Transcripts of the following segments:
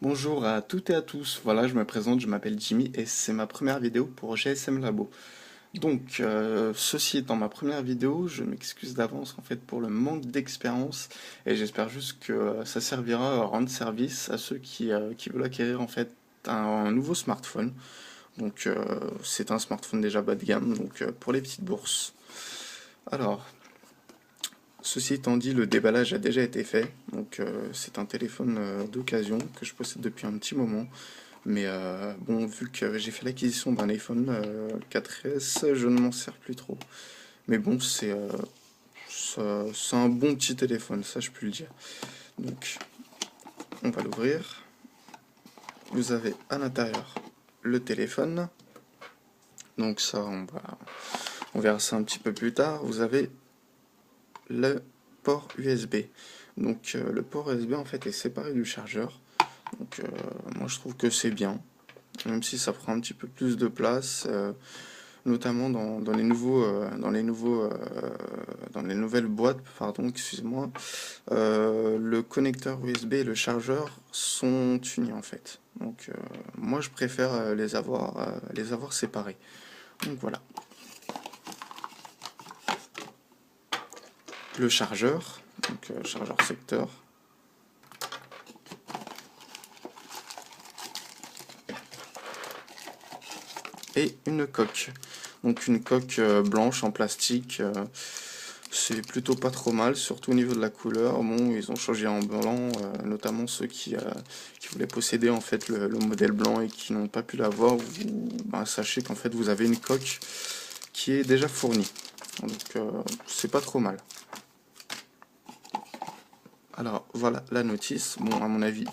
Bonjour à toutes et à tous, voilà je me présente, je m'appelle Jimmy et c'est ma première vidéo pour GSM Labo. Donc ceci étant ma première vidéo, je m'excuse d'avance en fait pour le manque d'expérience et j'espère juste que ça servira à rendre service à ceux qui veulent acquérir en fait un nouveau smartphone. Donc c'est un smartphone déjà bas de gamme, donc pour les petites bourses. Alors, ceci étant dit, le déballage a déjà été fait, donc c'est un téléphone d'occasion que je possède depuis un petit moment. Mais bon, vu que j'ai fait l'acquisition d'un iPhone 4S, je ne m'en sers plus trop. Mais bon, c'est un bon petit téléphone, ça je peux le dire. Donc, on va l'ouvrir. Vous avez à l'intérieur le téléphone. Donc ça, on verra ça un petit peu plus tard. Vous avez le port USB. Donc le port USB en fait est séparé du chargeur. Donc moi je trouve que c'est bien, même si ça prend un petit peu plus de place. Notamment dans les dans les nouvelles boîtes, pardon, excusez-moi, le connecteur USB et le chargeur sont unis en fait. Donc moi je préfère les avoir séparés. Donc voilà. Le chargeur, donc chargeur secteur, et une coque. Donc une coque blanche en plastique. C'est plutôt pas trop mal, surtout au niveau de la couleur. Bon, ils ont changé en blanc, notamment ceux qui voulaient posséder en fait le modèle blanc et qui n'ont pas pu l'avoir. Ben, sachez qu'en fait vous avez une coque qui est déjà fournie. Donc c'est pas trop mal. Alors voilà la notice. Bon, à mon avis,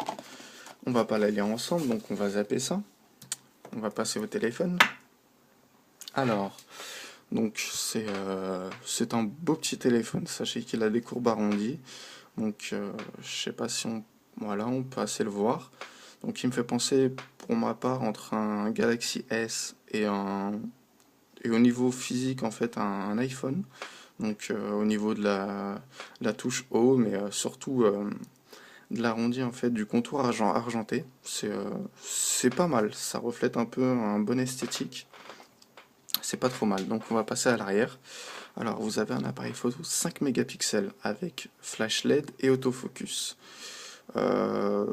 on va pas la lire ensemble, donc on va zapper ça. On va passer au téléphone. Alors, donc c'est un beau petit téléphone. Sachez qu'il a des courbes arrondies. Donc je sais pas si on voilà, on peut assez le voir. Donc il me fait penser pour ma part entre un Galaxy S et au niveau physique en fait un iPhone. Donc au niveau de la touche haut, mais surtout de l'arrondi en fait du contour argenté. C'est pas mal, ça reflète un peu un bon esthétique. C'est pas trop mal. Donc on va passer à l'arrière. Alors vous avez un appareil photo 5 mégapixels avec flash LED et autofocus. Euh,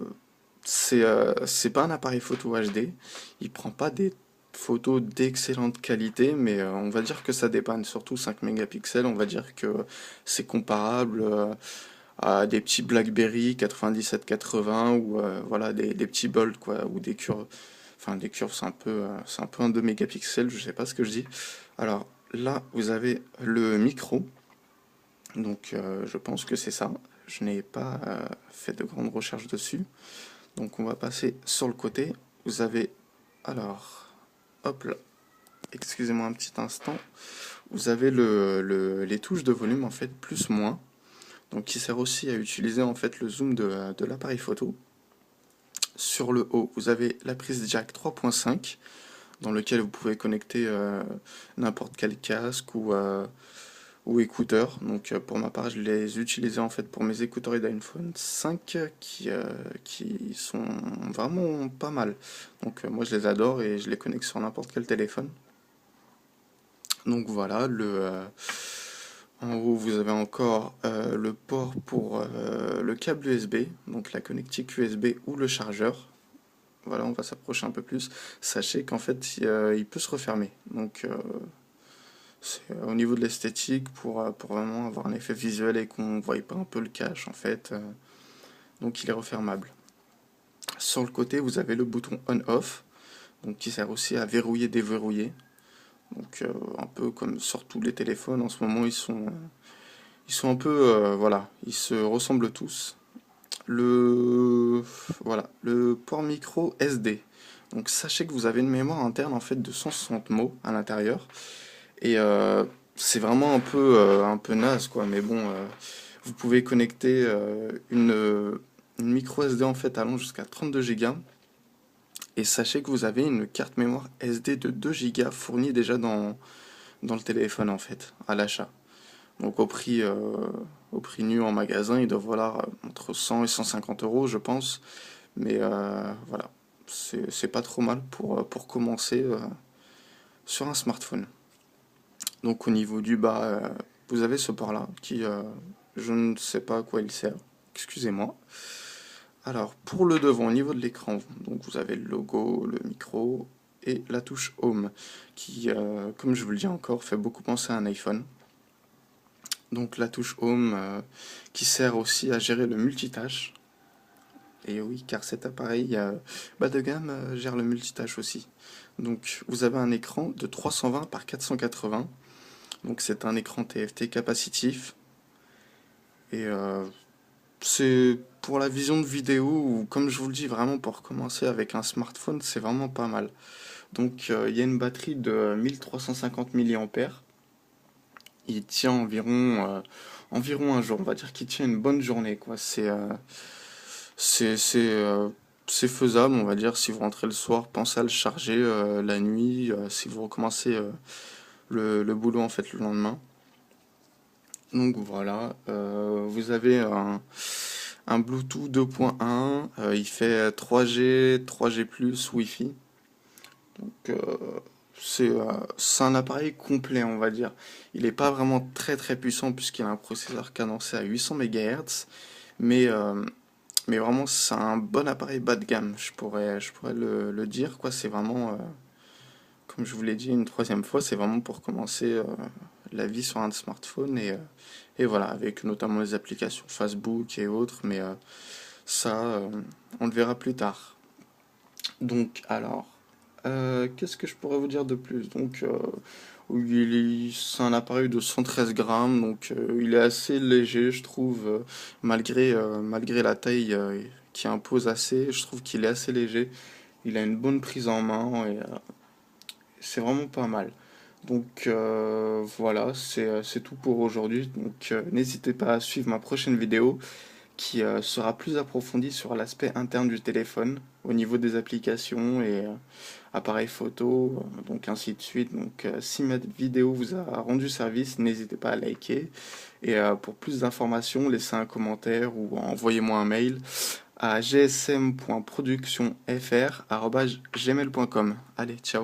c'est pas un appareil photo HD. Il prend pas des photos d'excellente qualité, mais on va dire que ça dépanne. Surtout 5 mégapixels, on va dire que c'est comparable à des petits BlackBerry 97-80 ou voilà des petits Bold quoi, ou des curves. Enfin des curves, c'est un peu un 2 mégapixels, je sais pas ce que je dis. Alors là, vous avez le micro. Donc je pense que c'est ça. Je n'ai pas fait de grandes recherches dessus. Donc on va passer sur le côté. Vous avez alors, hop là, excusez-moi un petit instant. Vous avez les touches de volume en fait plus moins. Donc qui sert aussi à utiliser en fait le zoom de l'appareil photo. Sur le haut, vous avez la prise jack 3.5 dans lequel vous pouvez connecter n'importe quel casque ou écouteurs. Donc pour ma part, je les utilisais en fait pour mes écouteurs d'iPhone 5 qui sont vraiment pas mal. Donc moi je les adore et je les connecte sur n'importe quel téléphone. Donc voilà, en haut vous avez encore le port pour le câble USB, donc la connectique USB ou le chargeur. Voilà, on va s'approcher un peu plus. Sachez qu'en fait il peut se refermer. Donc c'est au niveau de l'esthétique pour vraiment avoir un effet visuel et qu'on ne voie pas un peu le cache en fait. Donc il est refermable. Sur le côté, vous avez le bouton on-off, donc qui sert aussi à verrouiller, déverrouiller. Donc un peu comme sur tous les téléphones en ce moment, ils sont un peu voilà, ils se ressemblent tous. Le voilà, le port micro SD. Donc sachez que vous avez une mémoire interne en fait de 160 mots à l'intérieur. Et c'est vraiment un peu naze, quoi. Mais bon, vous pouvez connecter une micro SD en fait allant jusqu'à 32 Go. Et sachez que vous avez une carte mémoire SD de 2 Go fournie déjà dans le téléphone en fait, à l'achat. Donc au prix nu en magasin, il doit valoir entre 100 et 150 euros, je pense. Mais voilà, c'est pas trop mal pour commencer sur un smartphone. Donc au niveau du bas, vous avez ce port-là qui, je ne sais pas à quoi il sert, excusez-moi. Alors pour le devant, au niveau de l'écran, donc vous avez le logo, le micro et la touche Home qui, comme je vous le dis encore, fait beaucoup penser à un iPhone. Donc la touche Home qui sert aussi à gérer le multitâche. Et oui, car cet appareil bas de gamme gère le multitâche aussi. Donc vous avez un écran de 320 par 480. Donc c'est un écran TFT capacitif. Et c'est pour la vision de vidéo, ou comme je vous le dis, vraiment pour commencer avec un smartphone, c'est vraiment pas mal. Donc il y a une batterie de 1350 mAh. Il tient environ un jour. On va dire qu'il tient une bonne journée, quoi. C'est, c'est, euh, c'est faisable, on va dire. Si vous rentrez le soir, pensez à le charger la nuit, si vous recommencez le boulot en fait le lendemain. Donc voilà, vous avez un Bluetooth 2.1, il fait 3G, 3G+, Wi-Fi. Donc c'est un appareil complet, on va dire. Il n'est pas vraiment très très puissant puisqu'il a un processeur cadencé à 800 MHz, mais, mais vraiment c'est un bon appareil bas de gamme, je pourrais le dire, quoi. C'est vraiment, comme je vous l'ai dit une troisième fois, c'est vraiment pour commencer la vie sur un smartphone et voilà, avec notamment les applications Facebook et autres, mais ça, on le verra plus tard. Donc, alors, qu'est-ce que je pourrais vous dire de plus? Donc, oui, c'est un appareil de 113 grammes, donc il est assez léger, je trouve, malgré la taille qui impose assez, je trouve qu'il est assez léger. Il a une bonne prise en main et c'est vraiment pas mal. Donc voilà, c'est tout pour aujourd'hui. Donc n'hésitez pas à suivre ma prochaine vidéo qui sera plus approfondie sur l'aspect interne du téléphone au niveau des applications et appareils photo, donc ainsi de suite. Donc si ma vidéo vous a rendu service, n'hésitez pas à liker. Et pour plus d'informations, laissez un commentaire ou envoyez-moi un mail à gsm.productionfr@gmail.com. Allez, ciao.